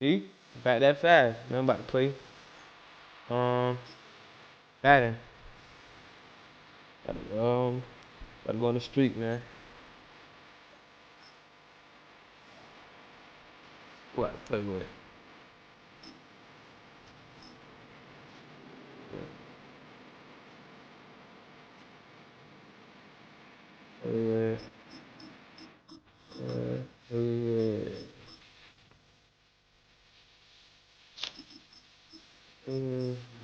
See? Back that fast. Man, I'm about to play. Madden. About to go on the street, man. What? Play with.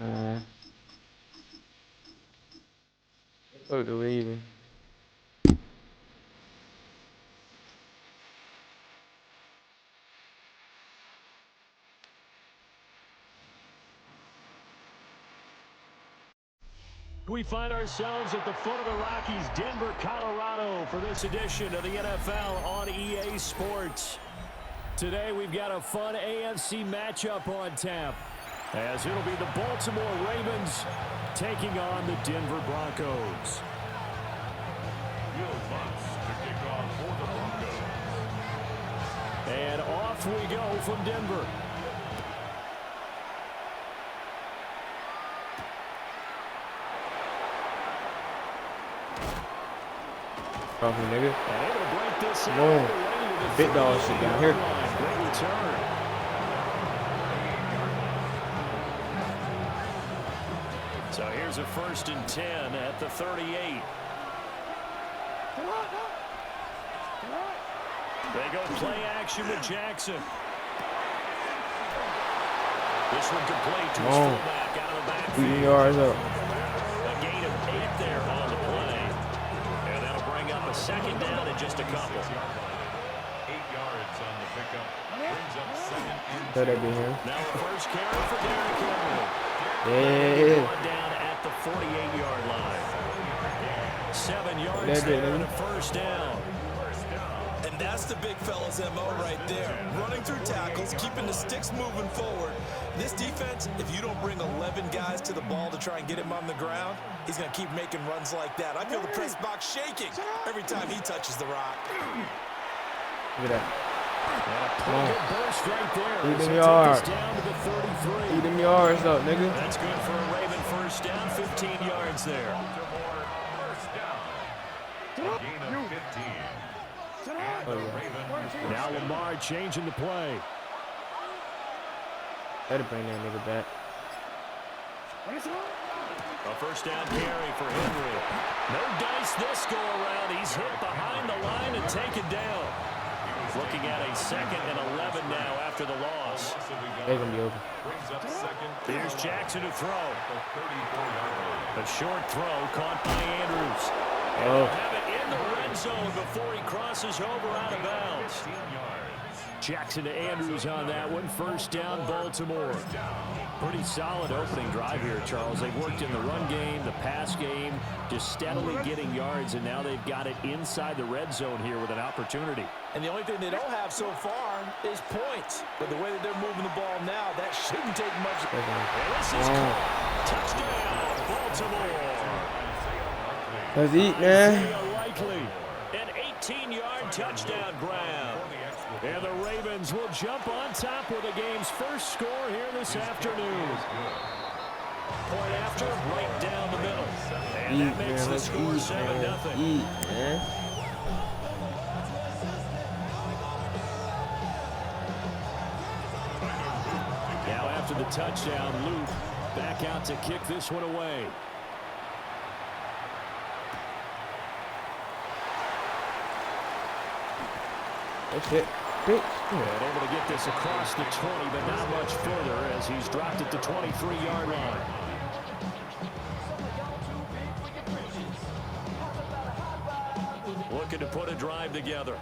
Nah. Fuck the leaving. We find ourselves at the foot of the Rockies, Denver, Colorado, for this edition of the NFL on EA Sports. Today, we've got a fun AFC matchup on tap, as it'll be the Baltimore Ravens taking on the Denver Broncos. And off we go from Denver. Coffee, nigga. And able to break this out. Whoa. Big dog shit down here. Great return. So here's a 1st and 10 at the 38. They go play action with Jackson. This one complete to his fullback out of the backfield. 3 yards up. A gain of 8 there on the play. And that'll bring up a 2nd down and just a couple. 8 yards on the pickup. Brings up 2nd and 2. Let that be him. Now a first carry for Derrick Henry. Yeah. One down at the 48-yard line. 7 yards there and a 1st down. And that's the big fella's MO right there. Running through tackles, keeping the sticks moving forward. This defense, if you don't bring 11 guys to the ball to try and get him on the ground, he's going to keep making runs like that. I feel the press box shaking every time he touches the rock. Look at that. Come on. Burst right there. Eat them yards. Down to the 33. Eat them yards up, nigga. That's good for a Raven 1st down, 15 yards there. First down. A gain of 15. Now Lamar changing the play. Better bring that nigga back. A 1st down carry for Henry. No dice this go around. He's hit behind the line and taken down. Looking at a 2nd and 11 now after the loss. They're gonna be open. Here's Jackson to throw. A short throw caught by Andrews. And they'll have it in the red zone before he crosses over out of bounds. Jackson to Andrews on that one. 1st down, Baltimore. Pretty solid opening drive here, Charles. They've worked in the run game, the pass game, just steadily getting yards, and now they've got it inside the red zone here with an opportunity. And the only thing they don't have so far is points. But the way that they're moving the ball now, that shouldn't take much. And this is caught. Touchdown, Baltimore. Let's eat, man. Likely an 18-yard touchdown grab. And the Ravens will jump on top with the game's first score here this afternoon. Point after, right down the middle. And that makes the score 7-0. Eat, man. Now after the touchdown, Luke back out to kick this one away. That's it. Bitch. And able to get this across the 20, but not much further as he's dropped at the 23-yard line. Looking to put a drive together.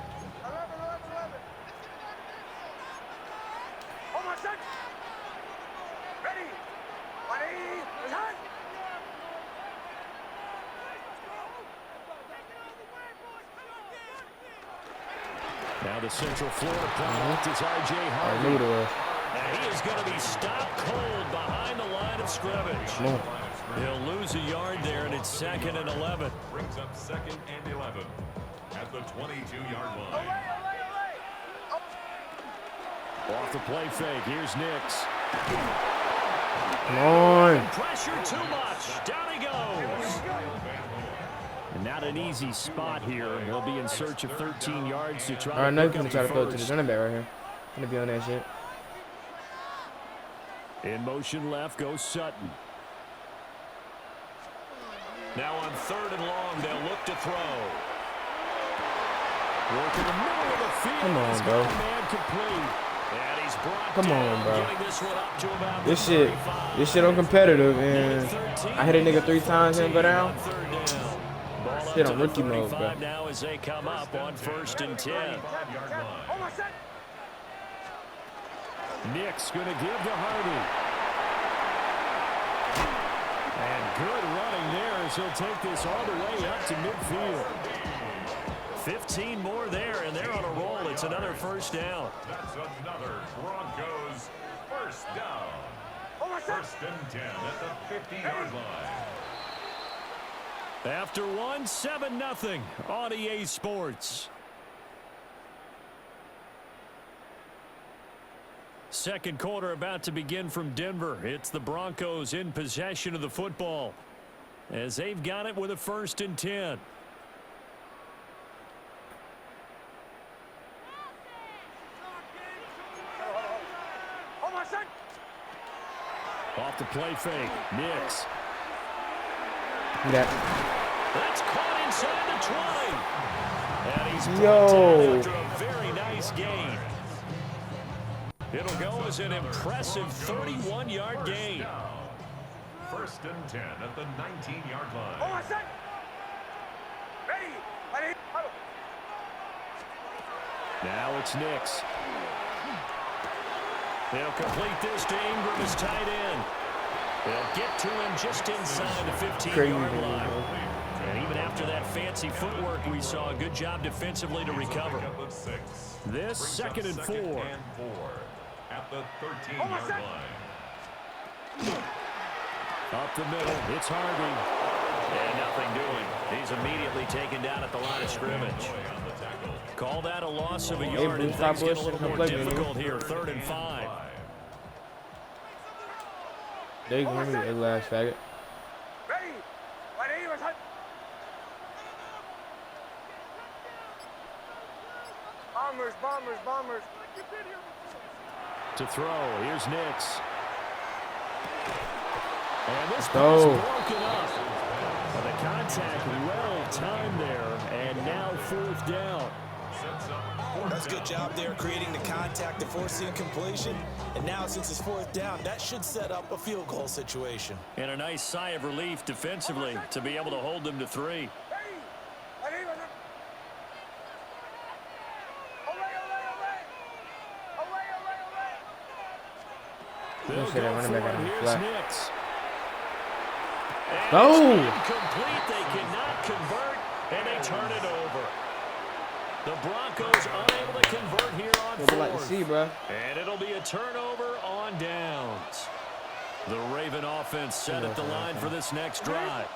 Now the Central Florida product is R.J. Harvey. And he is going to be stopped cold behind the line of scrimmage. He'll lose a yard there, and it's 2nd and 11. Brings up 2nd and 11 at the 22-yard line. Off the play fake. Here's Nix. Come on. Pressure too much. Down he goes. And not an easy spot here. He'll be in search of 13 yards to try. All right, now you can try to throw it to first. the running back right here. Gonna be on that shit. In motion left goes Sutton. Now on 3rd and long, they'll look to throw. Work in the middle of the field. Come on, He's bro. got a man complete. And he's brought Come down, on, bro. getting this one up to about This the shit 35. on competitive, and I hit a nigga 3 times and go down. Third down. Ball up Shit to on the rookie mode, 35 bro. now as they come up on 1st and 10. Nick's going to give to Hardy. And good running there as he'll take this all the way up to midfield. 15 more there, and they're on a roll. It's another 1st down. That's another Broncos first down. 1st and 10 at the 50-yard line. After one, 7-0 on EA Sports. Second quarter about to begin from Denver. It's the Broncos in possession of the football as they've got it with a 1st and 10. Off the play fake. Nix. Yeah. That's caught inside the 20. And he's brought Yo. down after a very nice gain. It'll go as an impressive 31-yard gain. 1st and 10 at the 19-yard line. Now it's Nix. They'll complete this to Ingram as tight end. They'll get to him just inside the 15-yard line. And even after that fancy footwork we saw, a good job defensively to recover. This 2nd and 4. At the 13-yard line. Up the middle, it's Hardy. And nothing doing. He's immediately taken down at the line of scrimmage. Call that a loss of a yard, and things get a little more difficult here. 3rd and 5. There you go, hey, last faggot. Bombers. To throw, here's Nix. And this Go. ball's broken up. Well, the contact well timed there, and now 4th down. That's a good job there creating the contact to force the incompletion. And now since it's 4th down, that should set up a field goal situation. And a nice sigh of relief defensively to be able to hold them to 3. They'll Shit, go running for back it. on the Here's flat. Nix. And Go! it's incomplete. They cannot convert, and they turn it over. The Broncos unable to convert here on What we like to 4th. see, bro. And it'll be a turnover on downs. The Raven offense set at the line for this next drive.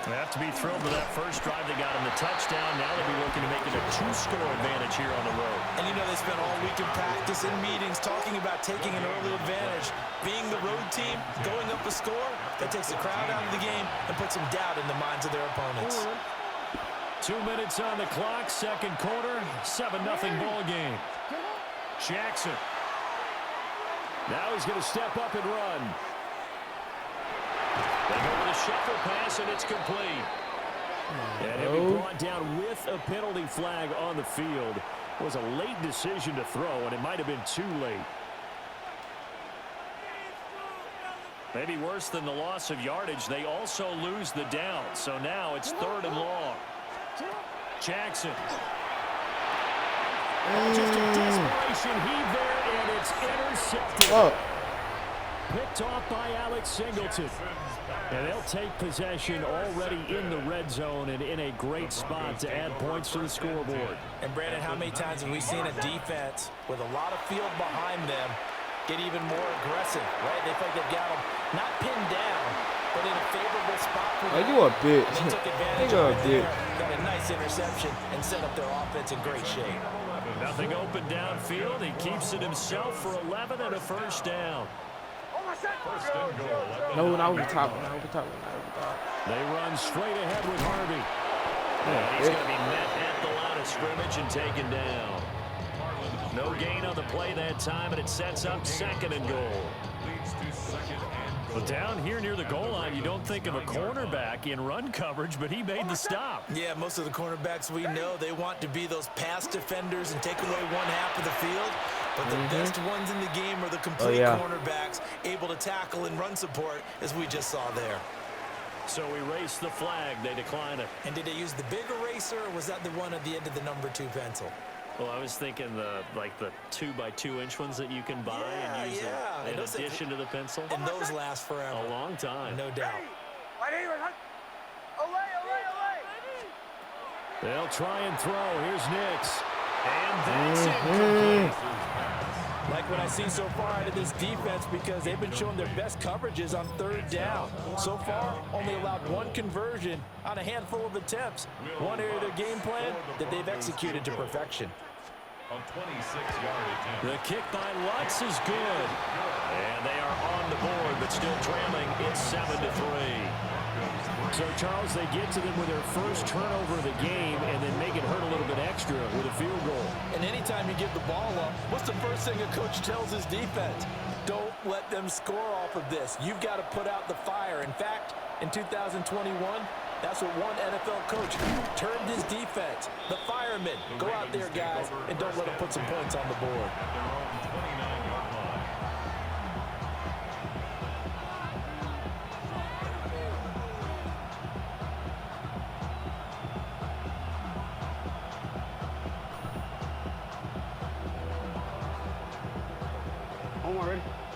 They have to be thrilled with that first drive. They got him the touchdown. Now they'll be looking to make it a 2-score advantage here on the road. And you know they spent all week in practice and meetings talking about taking an early advantage. Being the road team, going up a score, that takes the crowd out of the game and puts some doubt in the minds of their opponents. 2 minutes on the clock, second quarter, 7-0 ball game. Jackson. Now he's going to step up and run. They go with a shuffle pass, and it's complete. And he'll be brought down with a penalty flag on the field. It was a late decision to throw, and it might have been too late. Maybe worse than the loss of yardage, they also lose the down. So now it's 3rd and long. Jackson. Just a desperation heave there, and it's intercepted. Oh. Picked off by Alex Singleton. And they'll take possession already in the red zone and in a great spot to add points to the scoreboard. And Brandon, how many times have we seen a defense with a lot of field behind them get even more aggressive, right? They feel like they've got them not pinned down, but in a favorable spot for them. Oh, you a bitch. They took advantage You a of it there, bitch. got a nice interception, and set up their offense in great shape. Nothing open downfield. He keeps it himself for 11 and a first down. First and goal. No, not over top. Not over top. They run straight ahead with Harvey. And he's going to be met at the line of scrimmage and taken down. No gain on the play that time, and it sets up second and goal. But down here near the goal line, you don't think of a cornerback in run coverage, but he made the stop. Yeah, most of the cornerbacks we know, they want to be those pass defenders and take away one half of the field. But the best ones in the game are the complete cornerbacks, able to tackle and run support, as we just saw there. So we race the flag. They decline it. And did they use the big eraser, or was that the one at the end of the number 2 pencil? Well, I was thinking the 2x2-inch ones that you can buy and use in addition to the pencil. And those last forever. A long time. No doubt. They'll try and throw. Here's Nix. And that's incomplete. Like what I see so far out of this defense, because they've been showing their best coverages on 3rd down. So far, only allowed 1 conversion on a handful of attempts. One area of their game plan that they've executed to perfection. A 26-yard attempt. The kick by Lutz is good. And they are on the board, but still trailing. It's 7-3. So, Charles, they get to them with their first turnover of the game and then make it hurt a little bit extra with a field goal. And anytime you give the ball up, what's the first thing a coach tells his defense? Don't let them score off of this. You've got to put out the fire. In fact, in 2021, that's what one NFL coach termed his defense. The firemen. Go out there, guys, and don't let them put some points on the board.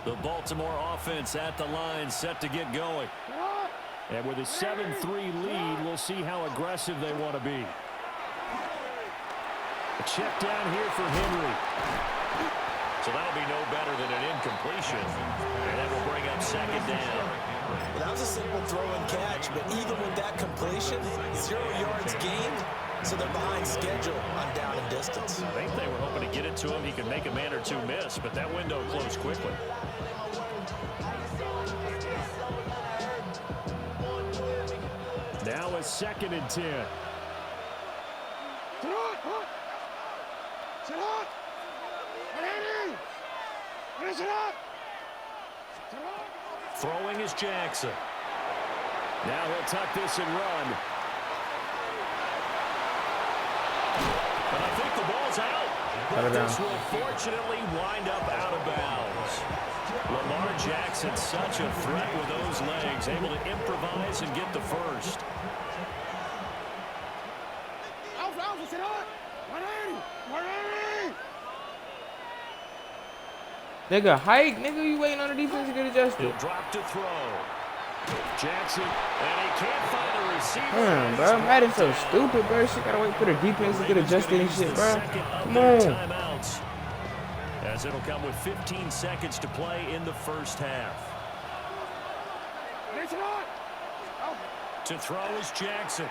The Baltimore offense at the line, set to get going. And with a 7-3 lead, we'll see how aggressive they want to be. A check down here for Henry. So that'll be no better than an incompletion. And that will bring up second down. Well, that was a simple throw and catch, but even with that completion, 0 yards gained, so they're behind schedule on down and distance. I think they were hoping to get it to him. He could make a man or two miss, but that window closed quickly. Now a 2nd and 10. Throwing is Jackson. Now he'll tuck this and run. But I think the ball's out. But this will fortunately wind up out of bounds. Lamar Jackson, such a threat with those legs, able to improvise and get the first. Nigga, hike. Nigga, you waiting on the defense to get adjusted. He'll drop to throw. Jackson, and he can't find a receiver. Damn, bro. Madden so stupid, bro. She gotta wait for the defense to get adjusted and shit, bro. Come on. Timeouts. As it'll come with 15 seconds to play in the first half. To throw is Jackson.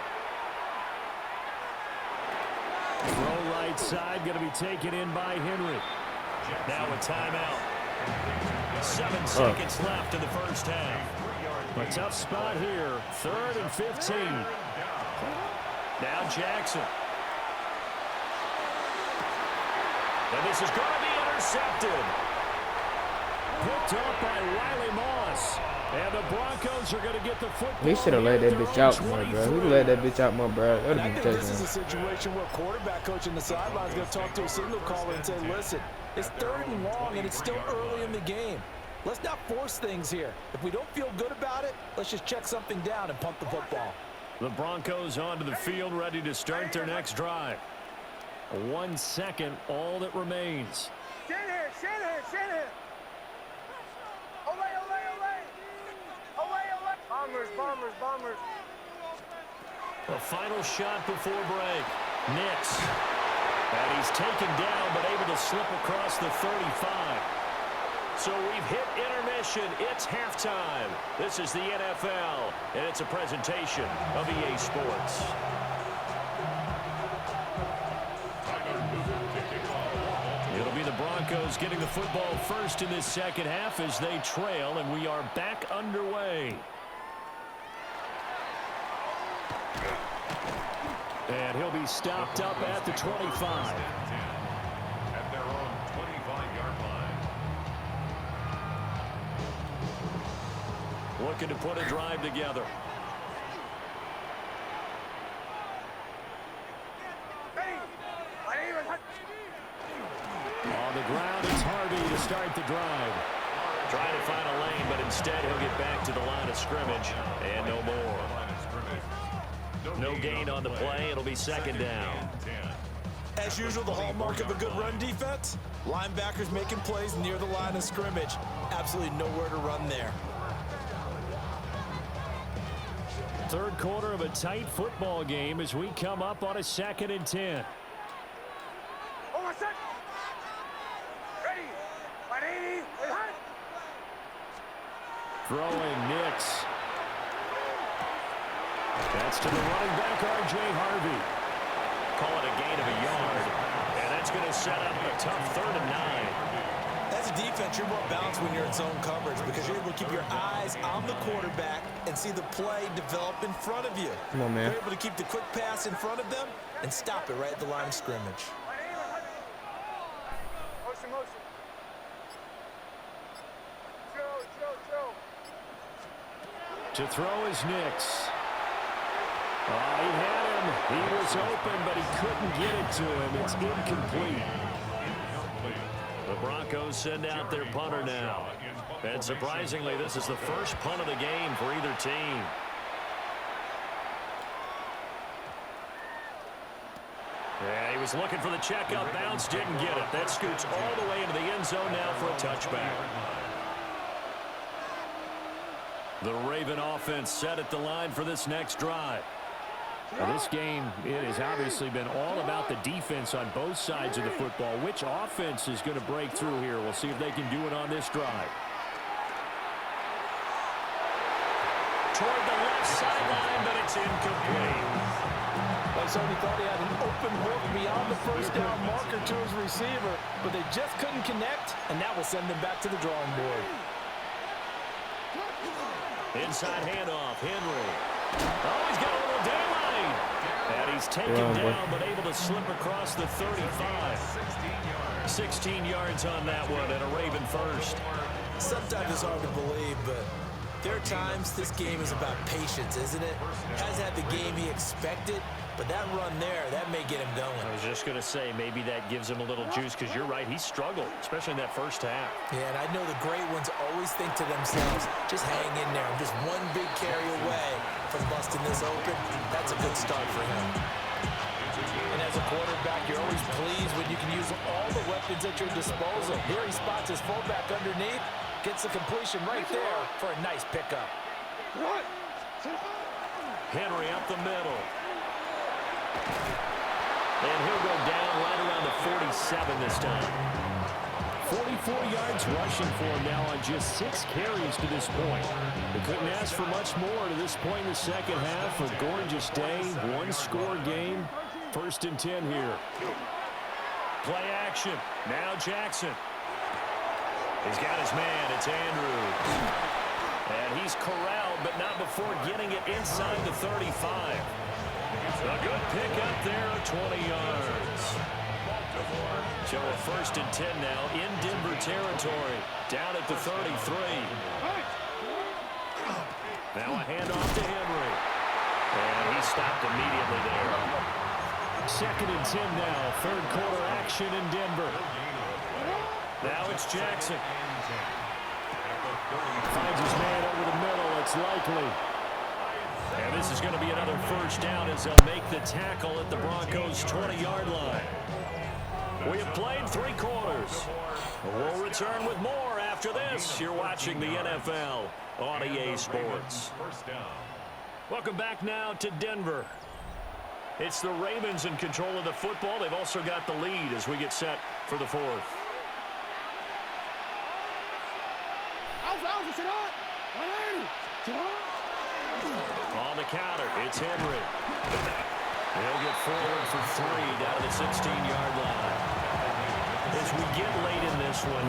Throw right side, going to be taken in by Henry. Now a timeout. 7 seconds left in the first half. A tough spot here. 3rd and 15. Now Jackson. And this is going to be intercepted. Picked up by Riley Moss. And the Broncos are going to get the football. He should have let that bitch out more, bro. He let that bitch out more, bro. That would have been touchdown. This is a situation where quarterback coach in the sideline is going to talk to a signal caller and say, listen, it's 3rd and long and it's still early in the game. Let's not force things here. If we don't feel good about it, let's just check something down and punt the football. The Broncos onto the field, ready to start their next drive. 1 second, all that remains. Stand here, stand here, stand here. Bombers. A final shot before break. Nix. And he's taken down, but able to slip across the 35. So we've hit intermission. It's halftime. This is the NFL, and it's a presentation of EA Sports. Tyler Nugent kicking Broncos getting the football first in this second half as they trail, and we are back underway. And he'll be stopped up at the 25. At their own 25-yard line. Looking to put a drive together. On the ground, it's Harvey to start the drive. Trying to find a lane, but instead he'll get back to the line of scrimmage, and no more. No gain on the play. It'll be second down. As usual, the hallmark of a good run defense, linebackers making plays near the line of scrimmage. Absolutely nowhere to run there. Third quarter of a tight football game as we come up on a 2nd and 10. Ready. 180. Throwing Nix. That's to the running back, R.J. Harvey. Call it a gain of a yard. And that's going to set up a tough 3rd and 9. As a defense, you're more balanced when you're in zone coverage because you're able to keep your eyes on the quarterback and see the play develop in front of you. Come on, man. You're able to keep the quick pass in front of them and stop it right at the line of scrimmage. Motion. To throw is Nix. Oh, he had him. He was open, but he couldn't get it to him. It's incomplete. The Broncos send out their punter now. And surprisingly, this is the first punt of the game for either team. Yeah, he was looking for the checkup bounce, didn't get it. That scoots all the way into the end zone now for a touchback. The Raven offense set at the line for this next drive. Now, this game, it has obviously been all about the defense on both sides of the football. Which offense is going to break through here? We'll see if they can do it on this drive. Toward the left sideline, but it's incomplete. They certainly thought he had an open hook beyond the first down marker to his receiver, but they just couldn't connect, and that will send them back to the drawing board. Inside handoff, Henry. Oh, he's got a little daylight. And he's taken down, but able to slip across the 35. 16 yards on that one, and a Raven first. Sometimes it's hard to believe, but there are times this game is about patience, isn't it? Has had the game he expected, but that run there, that may get him going. I was just going to say, maybe that gives him a little juice, because you're right, he struggled, especially in that first half. Yeah, and I know the great ones always think to themselves, just hang in there. I'm just one big carry away from busting this open. That's a good start for him. And as a quarterback, you're always pleased when you can use all the weapons at your disposal. Here he spots his fullback underneath, gets the completion right there for a nice pickup. Henry up the middle. And he'll go down right around the 47 this time. 44 yards rushing for him now on just 6 carries to this point. They couldn't ask for much more to this point in the second half. A gorgeous day, one-score game. 1st and 10 here. Play action. Now Jackson. He's got his man. It's Andrews. And he's corralled, but not before getting it inside the 35. A good pickup there, 20 yards. So a 1st and 10 now in Denver territory, down at the 33. Now a handoff to Henry. And he stopped immediately there. 2nd and 10 now, 3rd quarter action in Denver. Now it's Jackson. Finds his man over the middle, it's likely. And this is going to be another 1st down as they'll make the tackle at the Broncos' 20-yard line. We have played 3 quarters. We'll return with more after this. You're watching the NFL on EA Sports. Welcome back now to Denver. It's the Ravens in control of the football. They've also got the lead as we get set for the 4th. On the counter, it's Henry. He'll get forward for 3 down to the 16-yard line. As we get late in this one,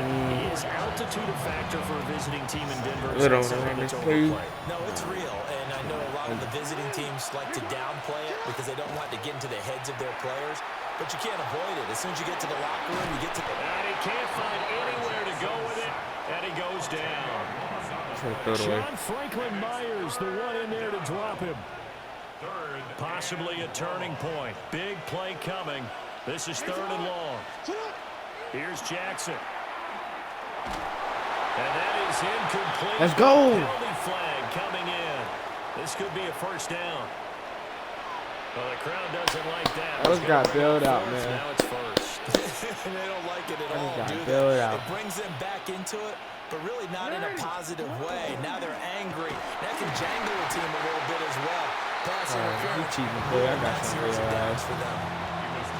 is altitude a factor for a visiting team in Denver? Little Something man, that's it's overplayed? No, it's real, and I know a lot of the visiting teams like to downplay it because they don't want to get into the heads of their players, but you can't avoid it. As soon as you get to the locker room, you get to the... And he can't find anywhere to go with it, and he goes down. John Franklin Myers, the one in there to drop him. Possibly a turning point. Big play coming. This is 3rd and long. Here's Jackson. And that is incomplete. Let's go. Penalty flag coming in. This could be a first down. Well, the crowd doesn't like that. That was got bailed out, man. Now it's first. They don't like it at all, got do bailed they? out. It brings them back into it, but really not in a positive way. Now they're angry. That can jangle a team a little bit as well. Pass interference. You cheating, boy. I got some for your ass. For them.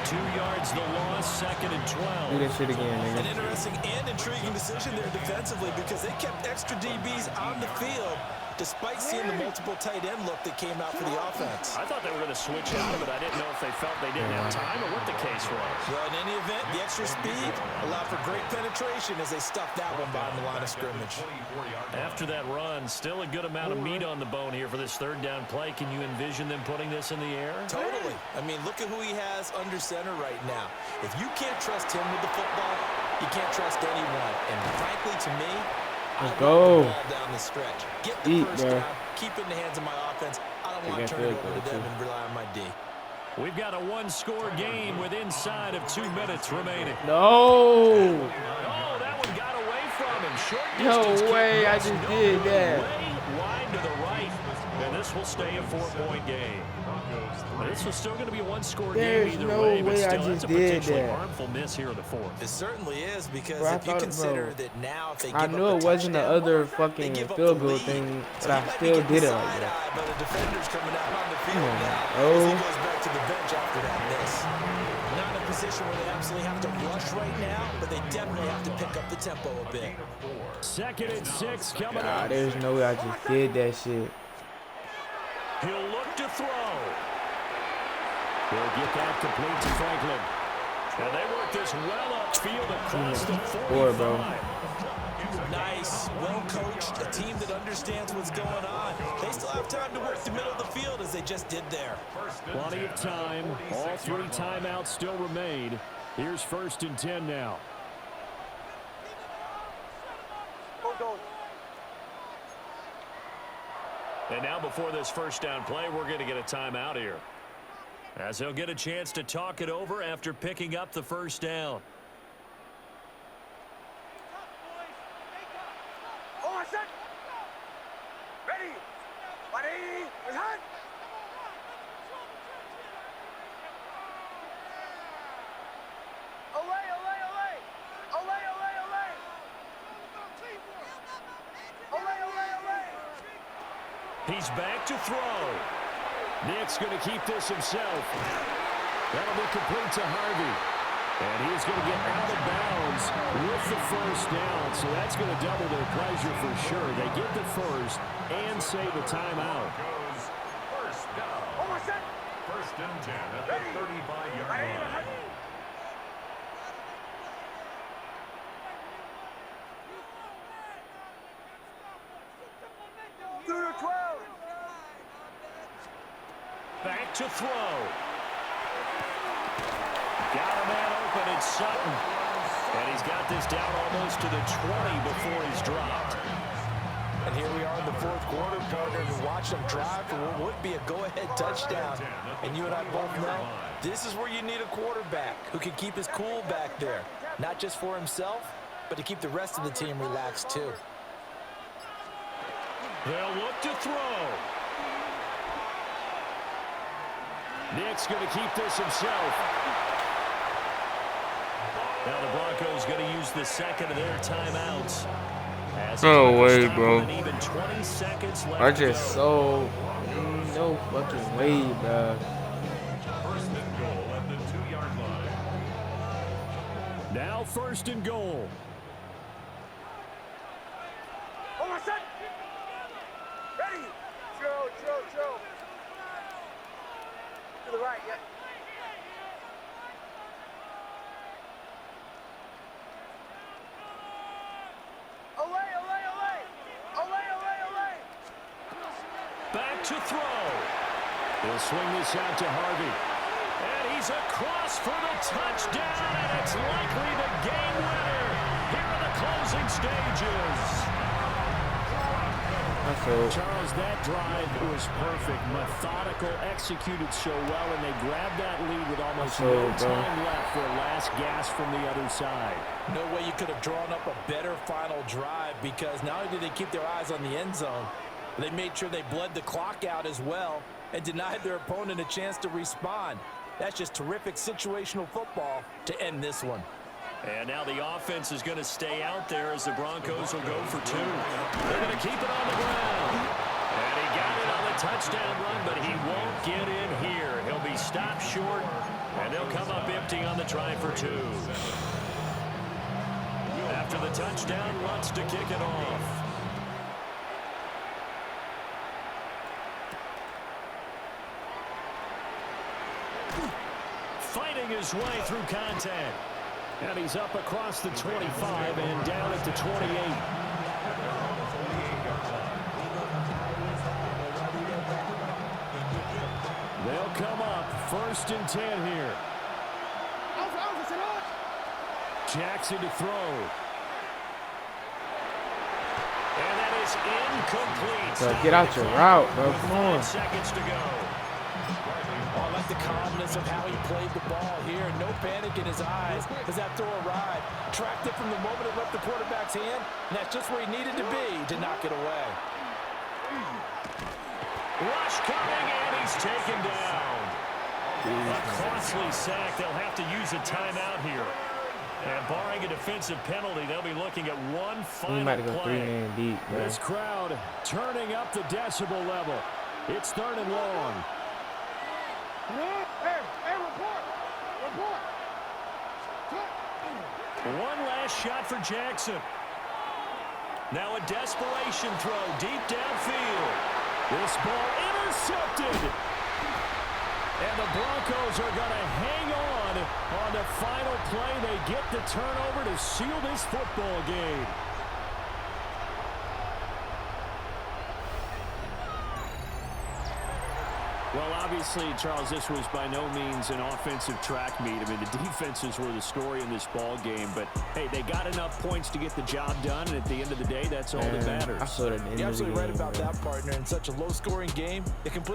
2 yards the loss, 2nd and 12. Do this shit again, An nigga. interesting and intriguing decision there defensively because they kept extra DBs on the field despite seeing the multiple tight end look that came out for the offense. I thought they were going to switch out of it. I didn't know if they felt they didn't have time or what the case was. Well, in any event, the extra speed allowed for great penetration as they stuffed that one behind the line of scrimmage. After that run, still a good amount of meat on the bone here for this 3rd down play. Can you envision them putting this in the air? Totally. I mean, look at who he has under center right now. If you can't trust him with the football, you can't trust anyone. And frankly, to me, Let's I go. want the ball down the stretch. Get the Eat, first bro. down. Keep it in the hands of my offense. I don't want to turn it over to them and rely on my D. We've got a 1-score game with inside of 2 minutes remaining. No. Oh, that one got away from him. Short distance No kick way. I makes just no did that. way. Wide to the right. And this will stay a 4-point game. This was still going to be a 1-score game There's either no way, but way I still, just that's a did potentially that. harmful miss here in the 4th. It certainly is because Bro, I if you thought- consider bro, that now if they give I up knew a it wasn't the touchdown, other they fucking give up field the goal lead. thing, So but I he might be still getting did it the like that. side-eye, but a defender's coming out on the field on, now bro. as he goes back to the bench after that miss. Not in a position where they absolutely have to rush right now, but they definitely have to pick up the tempo a bit. 2nd and 6 coming Nah, up. there's no way I just did that shit. He'll look to throw. He'll get that complete to Franklin. And they work this well upfield across the 45. Boy, bro. Nice, well coached, a team that understands what's going on. They still have time to work the middle of the field as they just did there. Plenty of time. All 3 timeouts still remain. Here's 1st and 10 now. And now before this 1st down play, we're going to get a timeout here, as he'll get a chance to talk it over after picking up the 1st down. Hold on, set. Ready. 180. Let's hunt. Olay, olay, olay. Olay, olay, olay. Olay, olay, olay. He's back to throw. Nick's going to keep this himself. That'll be complete to Harvey. And he's going to get out of bounds with the 1st down. So that's going to double their pleasure for sure. They get the 1st and save a timeout. Goes first down. Hold on, set. 1st and 10 at the 35-yard line. Through the 12. Back to throw. Got a man open, it's Sutton. And he's got this down almost to the 20 before he's dropped. And here we are in the 4th quarter, partner, to watch them drive for what would be a go-ahead touchdown. And you and I both know this is where you need a quarterback who can keep his cool back there, not just for himself, but to keep the rest of the team relaxed too. They'll look to throw. Nick's going to keep this himself. Now the Broncos going to use the 2nd of their timeouts. No way, bro. Even 20 seconds left I to just go. no fucking way, bro. 1st and goal at the 2-yard line. Now 1st and goal. Hold on, set. Ready. Chill. To the right, yep. to throw. He'll swing this out to Harvey. And he's across for the touchdown, and it's likely the game winner here in the closing stages. Charles, that drive was perfect. Methodical, executed so well, and they grabbed that lead with almost no time left for a last gasp from the other side. No way you could have drawn up a better final drive, because not only did they keep their eyes on the end zone, they made sure they bled the clock out as well and denied their opponent a chance to respond. That's just terrific situational football to end this one. And now the offense is going to stay out there as the Broncos will go for two. They're going to keep it on the ground. And he got it on the touchdown run, but he won't get in here. He'll be stopped short, and they'll come up empty on the try for two. After the touchdown, wants to kick it off. Fighting his way through contact. And he's up across the 25 and down at the 28. They'll come up 1st and 10 here. Jackson to throw. And that is incomplete. So get out your route, bro. Come on. Seconds to go. I like the calmness of how he played the ball here. No panic in his eyes as that throw arrived. Tracked it from the moment it left the quarterback's hand, and that's just where he needed to be to knock it away. Rush coming, and he's taken down. A costly sack. They'll have to use a timeout here. And barring a defensive penalty, they'll be looking at one final play. Deep, this crowd turning up the decibel level. It's 3rd and long. Hey, report. One last shot for Jackson. Now a desperation throw deep downfield. This ball intercepted. And the Broncos are going to hang on the final play. They get the turnover to seal this football game. Well, obviously, Charles, this was by no means an offensive track meet. I mean, the defenses were the story in this ball game. But, hey, they got enough points to get the job done. And at the end of the day, that's all that matters. You're absolutely right about that, partner. In such a low-scoring game, it completely